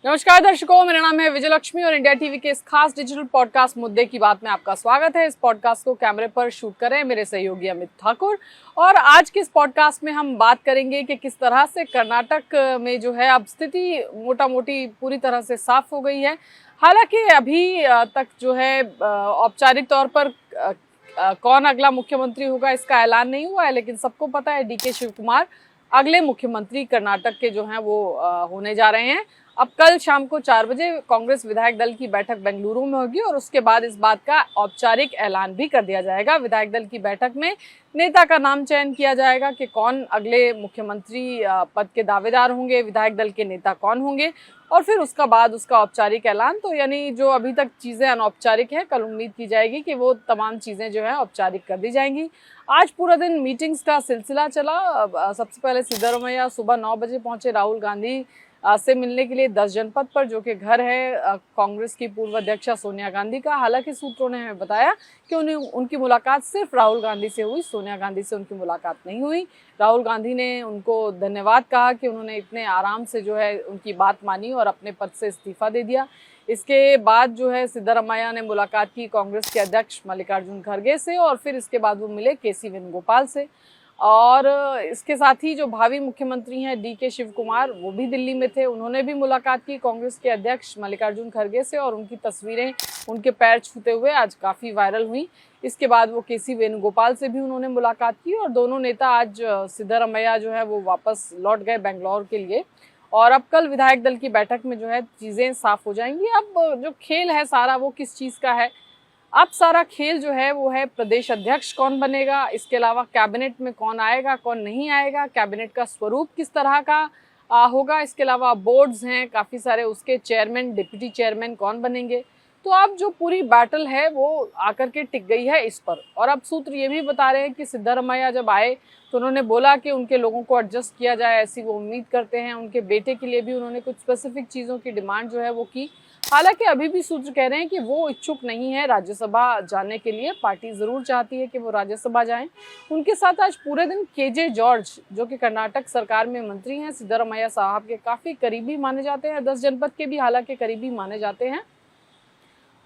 नमस्कार दर्शकों, मेरा नाम है विजय लक्ष्मी और इंडिया टीवी के इस खास डिजिटल पॉडकास्ट मुद्दे की बात में आपका स्वागत है। इस पॉडकास्ट को कैमरे पर शूट करें मेरे सहयोगी अमित ठाकुर। और आज के इस पॉडकास्ट में हम बात करेंगे कि किस तरह से कर्नाटक में जो है अब स्थिति मोटा मोटी पूरी तरह से साफ हो गई है। हालांकि अभी तक जो है औपचारिक तौर पर कौन अगला मुख्यमंत्री होगा इसका ऐलान नहीं हुआ है, लेकिन सबको पता है डीके शिव कुमार अगले मुख्यमंत्री कर्नाटक के जो हैं वो होने जा रहे हैं। अब कल शाम को 4 बजे कांग्रेस विधायक दल की बैठक बेंगलुरु में होगी और उसके बाद इस बात का औपचारिक ऐलान भी कर दिया जाएगा। विधायक दल की बैठक में नेता का नाम चयन किया जाएगा कि कौन अगले मुख्यमंत्री पद के दावेदार होंगे, विधायक दल के नेता कौन होंगे, और फिर उसका बाद उसका औपचारिक ऐलान। तो यानी जो अभी तक चीज़ें अनौपचारिक है, कल उम्मीद की जाएगी कि वो तमाम चीज़ें जो है औपचारिक कर दी जाएंगी। आज पूरा दिन मीटिंग्स का सिलसिला चला। सबसे पहले सिद्धरमैया सुबह 9 बजे पहुंचे राहुल गांधी से मिलने के लिए 10 जनपद पर, जो कि घर है कांग्रेस की पूर्व अध्यक्षा सोनिया गांधी का। हालांकि सूत्रों ने हमें बताया कि उनकी मुलाकात सिर्फ राहुल गांधी से हुई, सोनिया गांधी से उनकी मुलाकात नहीं हुई। राहुल गांधी ने उनको धन्यवाद कहा कि उन्होंने इतने आराम से जो है उनकी बात मानी और अपने पद से इस्तीफा दे दिया। इसके बाद जो है सिद्धरमैया ने मुलाकात की कांग्रेस के अध्यक्ष मल्लिकार्जुन खड़गे से और फिर इसके बाद वो मिले केसी वेणुगोपाल से। और इसके साथ ही जो भावी मुख्यमंत्री हैं डीके शिव कुमार, वो भी दिल्ली में थे। उन्होंने भी मुलाकात की कांग्रेस के अध्यक्ष मल्लिकार्जुन खड़गे से और उनकी तस्वीरें उनके पैर छूते हुए आज काफ़ी वायरल हुई। इसके बाद वो केसी वेणुगोपाल से भी उन्होंने मुलाकात की और दोनों नेता आज सिद्धरमैया जो है वो वापस लौट गए बेंगलौर के लिए। और अब कल विधायक दल की बैठक में जो है चीज़ें साफ हो जाएंगी। अब जो खेल है सारा वो किस चीज़ का है, अब सारा खेल जो है वो है प्रदेश अध्यक्ष कौन बनेगा, इसके अलावा कैबिनेट में कौन आएगा कौन नहीं आएगा, कैबिनेट का स्वरूप किस तरह का होगा, इसके अलावा बोर्ड्स हैं काफ़ी सारे, उसके चेयरमैन डिप्टी चेयरमैन कौन बनेंगे। तो अब जो पूरी बैटल है वो आकर के टिक गई है इस पर। और अब सूत्र ये भी बता रहे हैं कि सिद्धरमैया जब आए तो उन्होंने बोला कि उनके लोगों को एडजस्ट किया जाए, ऐसी वो उम्मीद करते हैं। उनके बेटे के लिए भी उन्होंने कुछ स्पेसिफिक चीज़ों की डिमांड जो है वो की। हालांकि अभी भी सूत्र कह रहे हैं कि वो इच्छुक नहीं है राज्यसभा जाने के लिए। पार्टी ज़रूर चाहती है कि वो राज्यसभा जाएं। उनके साथ आज पूरे दिन केजे जॉर्ज, जो कि कर्नाटक सरकार में मंत्री हैं, सिद्धरमैया साहब के काफ़ी करीबी माने जाते हैं, 10 जनपद के भी हालांकि करीबी माने जाते हैं,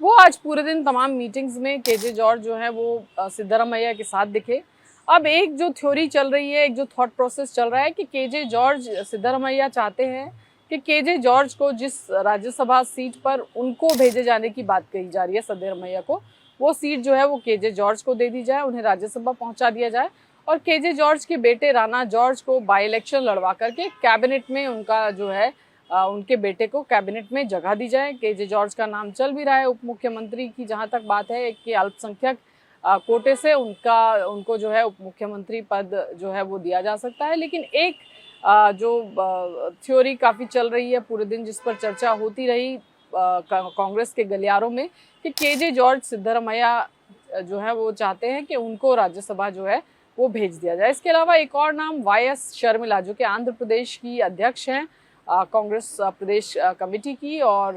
वो आज पूरे दिन तमाम मीटिंग्स में केजे जॉर्ज जो है वो सिद्धरमैया के साथ दिखे। अब एक जो थ्योरी चल रही है, एक जो थॉट प्रोसेस चल रहा है कि केजे जॉर्ज, सिद्धरमैया चाहते हैं कि केजे जॉर्ज को जिस राज्यसभा सीट पर उनको भेजे जाने की बात कही जा रही है, सिद्धरमैया को, वो सीट जो है वो केजे जॉर्ज को दे दी जाए, उन्हें राज्यसभा पहुंचा दिया जाए और केजे जॉर्ज के बेटे राणा जॉर्ज को बाई इलेक्शन लड़वा करके कैबिनेट में उनका जो है उनके बेटे को कैबिनेट में जगह दी जाए। केजे जॉर्ज का नाम चल भी रहा है उप मुख्यमंत्री की, जहाँ तक बात है कि अल्पसंख्यक कोटे से उनको जो है उप मुख्यमंत्री पद जो है वो दिया जा सकता है। लेकिन एक जो थ्योरी काफ़ी चल रही है पूरे दिन, जिस पर चर्चा होती रही कांग्रेस के गलियारों में, कि केजे जॉर्ज सिद्धरमैया जो है वो चाहते हैं कि उनको राज्यसभा जो है वो भेज दिया जाए। इसके अलावा एक और नाम वाईएस शर्मिला, जो कि आंध्र प्रदेश की अध्यक्ष हैं कांग्रेस प्रदेश कमेटी की, और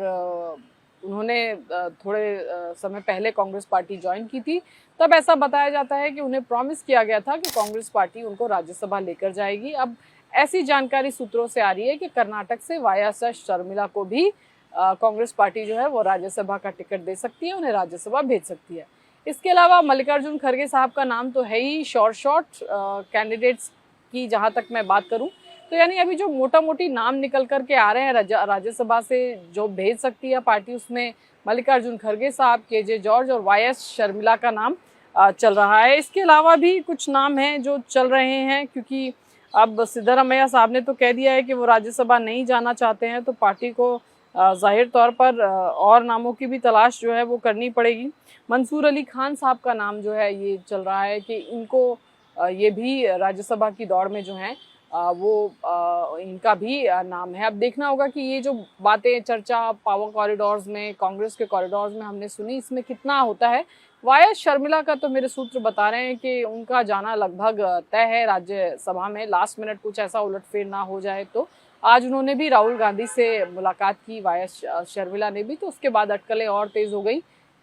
उन्होंने थोड़े समय पहले कांग्रेस पार्टी ज्वाइन की थी। तब ऐसा बताया जाता है कि उन्हें प्रॉमिस किया गया था कि कांग्रेस पार्टी उनको राज्यसभा लेकर जाएगी। अब ऐसी जानकारी सूत्रों से आ रही है कि कर्नाटक से वाईएस शर्मिला को भी कांग्रेस पार्टी जो है वो राज्यसभा का टिकट दे सकती है, उन्हें राज्यसभा भेज सकती है। इसके अलावा मल्लिकार्जुन खड़गे साहब का नाम तो है ही शॉर्ट कैंडिडेट्स की, जहाँ तक मैं बात करूँ तो यानी अभी जो मोटा मोटी नाम निकल कर के आ रहे हैं राज्यसभा से जो भेज सकती है पार्टी, उसमें मल्लिकार्जुन खड़गे साहब, केजे जॉर्ज और वाईएस शर्मिला का नाम चल रहा है। इसके अलावा भी कुछ नाम हैं जो चल रहे हैं, क्योंकि अब सिद्धरमैया साहब ने तो कह दिया है कि वो राज्यसभा नहीं जाना चाहते हैं, तो पार्टी को जाहिर तौर पर और नामों की भी तलाश जो है वो करनी पड़ेगी। मंसूर अली खान साहब का नाम जो है ये चल रहा है कि इनको ये भी राज्यसभा की दौड़ में जो है वो इनका भी नाम है। अब देखना होगा कि ये जो बातें चर्चा पावर कॉरिडोर्स में, कांग्रेस के कॉरिडोर्स में हमने सुनी, इसमें कितना होता है। वाईएस शर्मिला का तो मेरे सूत्र बता रहे हैं कि उनका जाना लगभग तय है राज्यसभा में, लास्ट मिनट कुछ ऐसा उलटफेर ना हो जाए तो। आज उन्होंने भी राहुल गांधी से मुलाकात की, वाईएस शर्मिला ने भी, तो उसके बाद अटकलें और तेज हो गई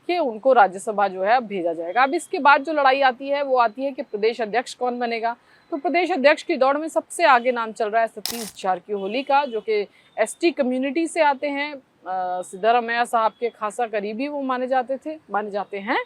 कि उनको राज्यसभा जो है अब भेजा जाएगा। अब इसके बाद जो लड़ाई आती है वो आती है कि प्रदेश अध्यक्ष कौन बनेगा। तो प्रदेश अध्यक्ष की दौड़ में सबसे आगे नाम चल रहा है सतीश जारकिहोली का, जो कि एसटी कम्युनिटी से आते हैं। सिद्धारमैया साहब के खासा करीबी वो माने जाते हैं।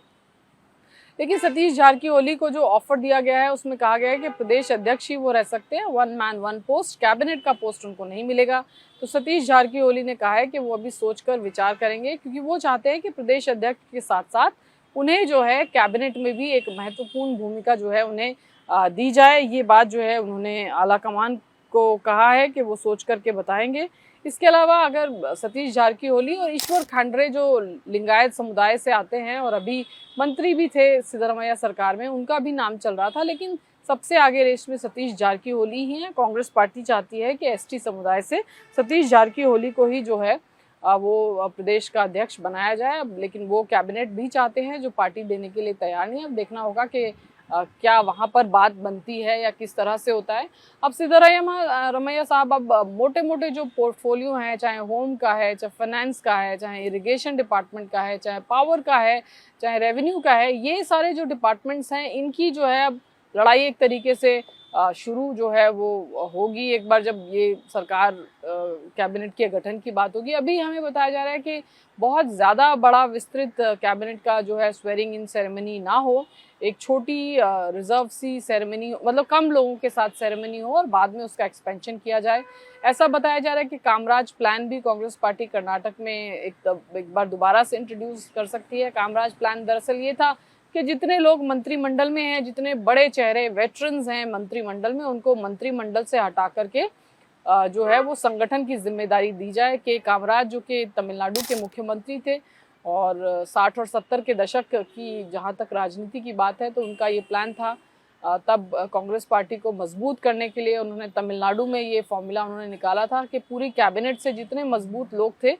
लेकिन सतीश जारकिहोली को जो ऑफर दिया गया है उसमें कहा गया है कि प्रदेश अध्यक्ष ही वो रह सकते हैं, 1 मैन 1 पोस्ट, कैबिनेट का पोस्ट उनको नहीं मिलेगा। तो सतीश जारकिहोली ने कहा है कि वो अभी सोचकर विचार करेंगे, क्योंकि वो चाहते हैं कि प्रदेश अध्यक्ष के साथ साथ उन्हें जो है कैबिनेट में भी एक महत्वपूर्ण भूमिका जो है उन्हें दी जाए। ये बात जो है उन्होंने आला कमान को कहा है कि वो सोच करके बताएंगे। इसके अलावा अगर सतीश जारकिहोली और ईश्वर खांडरे जो लिंगायत समुदाय से आते हैं और अभी मंत्री भी थे सिद्धारमैया सरकार में, उनका भी नाम चल रहा था, लेकिन सबसे आगे रेस में सतीश जारकिहोली ही हैं। कांग्रेस पार्टी चाहती है कि एसटी समुदाय से सतीश जारकिहोली को ही जो है वो प्रदेश का अध्यक्ष बनाया जाए। लेकिन वो कैबिनेट भी चाहते हैं जो पार्टी देने के लिए तैयार नहीं है। अब देखना होगा कि क्या वहाँ पर बात बनती है या किस तरह से होता है। अब सिद्धारमैया साहब अब मोटे मोटे जो पोर्टफोलियो हैं, चाहे होम का है, चाहे फाइनेंस का है, चाहे इरिगेशन डिपार्टमेंट का है, चाहे पावर का है, चाहे रेवेन्यू का है, ये सारे जो डिपार्टमेंट्स हैं इनकी जो है अब लड़ाई एक तरीके से शुरू जो है वो होगी एक बार जब ये सरकार कैबिनेट के गठन की बात होगी। अभी हमें बताया जा रहा है कि बहुत ज़्यादा बड़ा विस्तृत कैबिनेट का जो है स्वेरिंग इन सेरेमनी ना हो, एक छोटी रिजर्व सी सेरेमनी, मतलब कम लोगों के साथ सेरेमनी हो और बाद में उसका एक्सपेंशन किया जाए। ऐसा बताया जा रहा है कि कामराज प्लान भी कांग्रेस पार्टी कर्नाटक में एक बार दोबारा से इंट्रोड्यूस कर सकती है। कामराज प्लान दरअसल ये था कि जितने लोग मंत्रिमंडल में हैं, जितने बड़े चेहरे वेटरन्स हैं मंत्रिमंडल में, उनको मंत्रिमंडल से हटा करके जो है वो संगठन की जिम्मेदारी दी जाए। के कामराज जो कि तमिलनाडु के मुख्यमंत्री थे और 60 और 70 के दशक की जहां तक राजनीति की बात है तो उनका ये प्लान था। तब कांग्रेस पार्टी को मजबूत करने के लिए उन्होंने तमिलनाडु में ये फॉर्मूला उन्होंने निकाला था कि पूरी कैबिनेट से जितने मजबूत लोग थे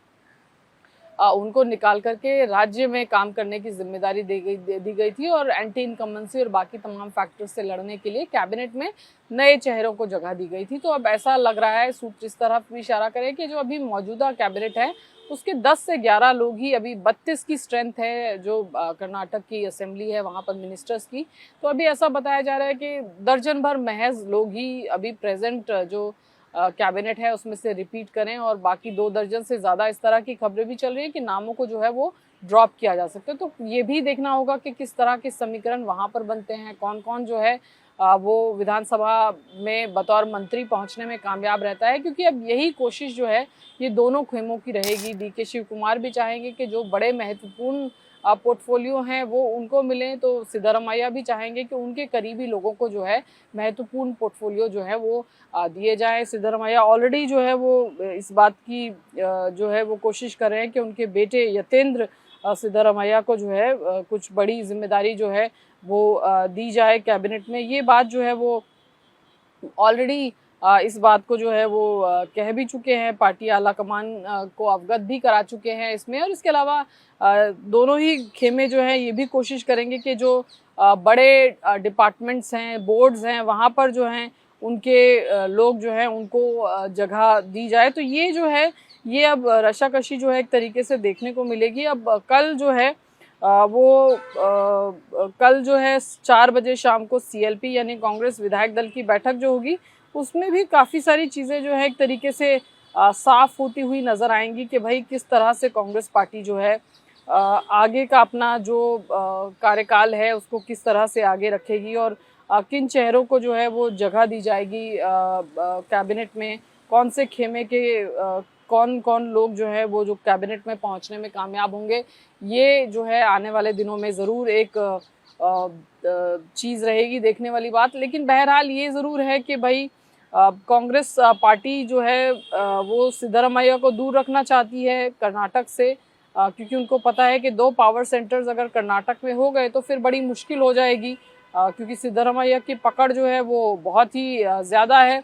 उनको निकाल करके राज्य में काम करने की जिम्मेदारी दी गई थी और एंटी इनकम्बेंसी और बाकी तमाम फैक्टर्स से लड़ने के लिए कैबिनेट में नए चेहरों को जगह दी गई थी। तो अब ऐसा लग रहा है, सूत्र इस तरफ भी इशारा करे कि जो अभी मौजूदा कैबिनेट है उसके 10 से 11 लोग ही, अभी 32 की स्ट्रेंथ है जो कर्नाटक की असेंबली है वहाँ पर मिनिस्टर्स की, तो अभी ऐसा बताया जा रहा है कि दर्जन भर महज लोग ही अभी प्रेजेंट जो कैबिनेट है उसमें से रिपीट करें और बाकी 2 दर्जन से ज़्यादा इस तरह की खबरें भी चल रही है कि नामों को जो है वो ड्रॉप किया जा सकता है। तो ये भी देखना होगा कि किस तरह के समीकरण वहाँ पर बनते हैं, कौन कौन जो है वो विधानसभा में बतौर मंत्री पहुँचने में कामयाब रहता है, क्योंकि अब यही कोशिश जो है ये दोनों खेमों की रहेगी। DK शिव कुमार भी चाहेंगे कि जो बड़े महत्वपूर्ण पोर्टफोलियो हैं वो उनको मिलें, तो सिद्धारमैया भी चाहेंगे कि उनके करीबी लोगों को जो है महत्वपूर्ण पोर्टफोलियो जो है वो दिए जाए। सिद्धारमैया ऑलरेडी जो है वो इस बात की जो है वो कोशिश कर रहे हैं कि उनके बेटे यतेंद्र सिद्धारमैया को जो है कुछ बड़ी जिम्मेदारी जो है वो दी जाए कैबिनेट में। ये बात जो है वो ऑलरेडी इस बात को जो है वो कह भी चुके हैं, पार्टी आला कमान को अवगत भी करा चुके हैं इसमें। और इसके अलावा दोनों ही खेमे जो हैं ये भी कोशिश करेंगे कि जो बड़े डिपार्टमेंट्स हैं, बोर्ड्स हैं, वहाँ पर जो हैं उनके लोग जो हैं उनको जगह दी जाए। तो ये जो है ये अब रशाकशी जो है एक तरीके से देखने को मिलेगी। अब कल जो है कल जो है 4 बजे शाम को CLP यानी कांग्रेस विधायक दल की बैठक जो होगी उसमें भी काफ़ी सारी चीज़ें जो है एक तरीके से साफ होती हुई नज़र आएंगी कि भाई किस तरह से कांग्रेस पार्टी जो है आगे का अपना जो कार्यकाल है उसको किस तरह से आगे रखेगी और किन चेहरों को जो है वो जगह दी जाएगी कैबिनेट में, कौन से खेमे के कौन कौन लोग जो है वो जो कैबिनेट में पहुंचने में कामयाब होंगे। ये जो है आने वाले दिनों में ज़रूर एक चीज़ रहेगी देखने वाली बात। लेकिन बहरहाल ये ज़रूर है कि भाई कांग्रेस पार्टी जो है वो सिद्धारमैया को दूर रखना चाहती है कर्नाटक से, क्योंकि उनको पता है कि 2 पावर सेंटर्स अगर कर्नाटक में हो गए तो फिर बड़ी मुश्किल हो जाएगी, क्योंकि सिद्धारमैया की पकड़ जो है वो बहुत ही ज़्यादा है।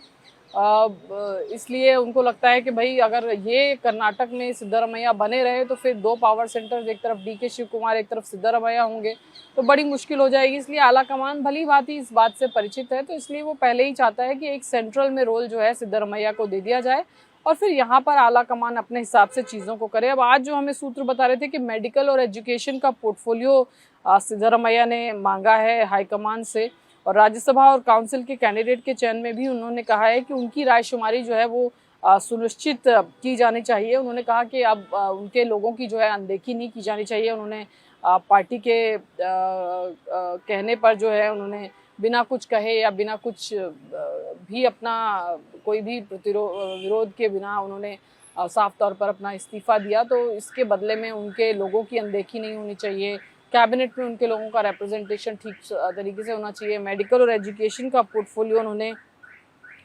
इसलिए उनको लगता है कि भाई अगर ये कर्नाटक में सिद्धारमैया बने रहे तो फिर 2 पावर सेंटर्स, एक तरफ DK शिव कुमार एक तरफ सिद्धारमैया होंगे तो बड़ी मुश्किल हो जाएगी। इसलिए आला कमान भली भांति इस बात से परिचित है, तो इसलिए वो पहले ही चाहता है कि एक सेंट्रल में रोल जो है सिद्धारमैया को दे दिया जाए और फिर यहाँ पर आला कमान अपने हिसाब से चीज़ों को करे। अब आज जो हमें सूत्र बता रहे थे कि मेडिकल और एजुकेशन का पोर्टफोलियो सिद्धारमैया ने मांगा है हाईकमान से, और राज्यसभा और काउंसिल के कैंडिडेट के चयन में भी उन्होंने कहा है कि उनकी रायशुमारी जो है वो सुनिश्चित की जानी चाहिए। उन्होंने कहा कि अब उनके लोगों की जो है अनदेखी नहीं की जानी चाहिए। उन्होंने पार्टी के कहने पर जो है उन्होंने बिना कुछ कहे या बिना कुछ भी अपना कोई भी विरोध के बिना उन्होंने साफ तौर पर अपना इस्तीफा दिया। तो इसके बदले में उनके लोगों की अनदेखी नहीं होनी चाहिए, कैबिनेट में उनके लोगों का रिप्रेजेंटेशन ठीक तरीके से होना चाहिए। मेडिकल और एजुकेशन का पोर्टफोलियो उन्होंने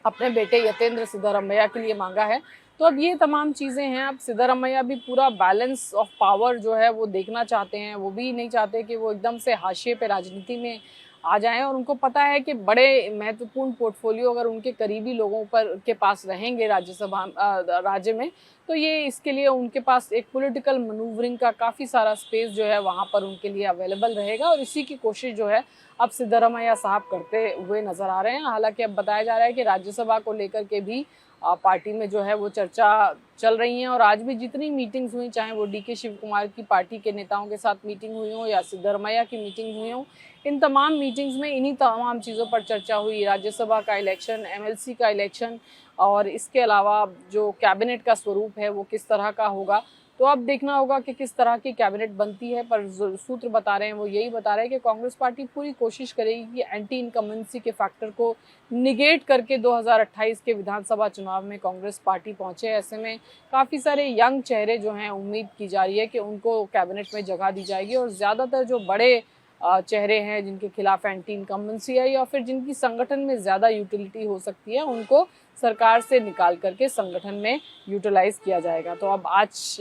अपने बेटे यतेंद्र सिद्धारमैया के लिए मांगा है। तो अब ये तमाम चीज़ें हैं। अब सिद्धारमैया भी पूरा बैलेंस ऑफ पावर जो है वो देखना चाहते हैं। वो भी नहीं चाहते कि वो एकदम से हाशिए पे राजनीति में आ जाएं, और उनको पता है कि बड़े महत्वपूर्ण पोर्टफोलियो अगर उनके करीबी लोगों पर के पास रहेंगे राज्य में, तो ये इसके लिए उनके पास एक पॉलिटिकल मनूवरिंग का काफ़ी सारा स्पेस जो है वहाँ पर उनके लिए अवेलेबल रहेगा। और इसी की कोशिश जो है अब सिद्धारमैया साहब करते हुए नजर आ रहे हैं। हालांकि अब बताया जा रहा है कि राज्यसभा को लेकर के भी पार्टी में जो है वो चर्चा चल रही है। और आज भी जितनी मीटिंग्स हुई, चाहे वो डीके शिव कुमार की पार्टी के नेताओं के साथ मीटिंग हुई हो या सिद्धारमैया की मीटिंग हुई हो, इन तमाम मीटिंग्स में इन्हीं तमाम चीज़ों पर चर्चा हुई। राज्यसभा का इलेक्शन, एमएलसी का इलेक्शन, और इसके अलावा जो कैबिनेट का स्वरूप है वो किस तरह का होगा। तो अब देखना होगा कि किस तरह की कैबिनेट बनती है। पर सूत्र बता रहे हैं, वो यही बता रहे हैं कि कांग्रेस पार्टी पूरी कोशिश करेगी कि एंटी इनकम्बेंसी के फैक्टर को निगेट करके 2028 के विधानसभा चुनाव में कांग्रेस पार्टी पहुंचे। ऐसे में काफ़ी सारे यंग चेहरे जो हैं, उम्मीद की जा रही है कि उनको कैबिनेट में जगह दी जाएगी। और ज़्यादातर जो बड़े चेहरे हैं जिनके खिलाफ एंटी इनकम्बेंसी है या फिर जिनकी संगठन में ज़्यादा यूटिलिटी हो सकती है, उनको सरकार से निकाल करके संगठन में यूटिलाइज किया जाएगा। तो अब आज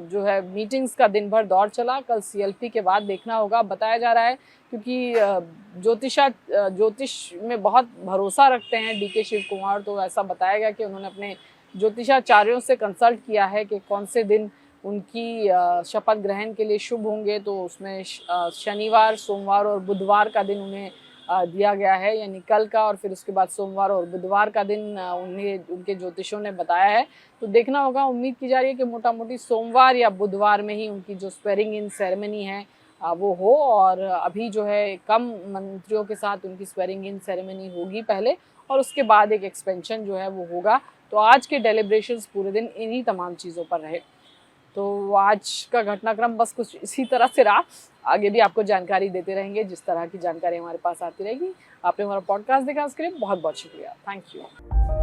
जो है मीटिंग्स का दिन भर दौर चला। कल सीएलपी के बाद देखना होगा। बताया जा रहा है क्योंकि ज्योतिष में बहुत भरोसा रखते हैं डीके शिव कुमार, तो ऐसा बताया गया कि उन्होंने अपने ज्योतिषाचार्यों से कंसल्ट किया है कि कौन से दिन उनकी शपथ ग्रहण के लिए शुभ होंगे। तो उसमें शनिवार, सोमवार और बुधवार का दिन उन्हें दिया गया है, यानी कल का, और फिर उसके बाद सोमवार और बुधवार का दिन उन्हें उनके ज्योतिषों ने बताया है। तो देखना होगा। उम्मीद की जा रही है कि मोटा मोटी सोमवार या बुधवार में ही उनकी जो स्वेरिंग इन सेरेमनी है वो हो। और अभी जो है कम मंत्रियों के साथ उनकी स्वेरिंग इन सेरेमनी होगी पहले, और उसके बाद एक एक्सपेंशन जो है वो होगा। तो आज के डेलिब्रेशंस पूरे दिन इन्हीं तमाम चीज़ों पर रहे। तो आज का घटनाक्रम बस कुछ इसी तरह से रहा। आगे भी आपको जानकारी देते रहेंगे, जिस तरह की जानकारी हमारे पास आती रहेगी। आपने हमारा पॉडकास्ट देखा, उसके लिए बहुत बहुत शुक्रिया। Thank you.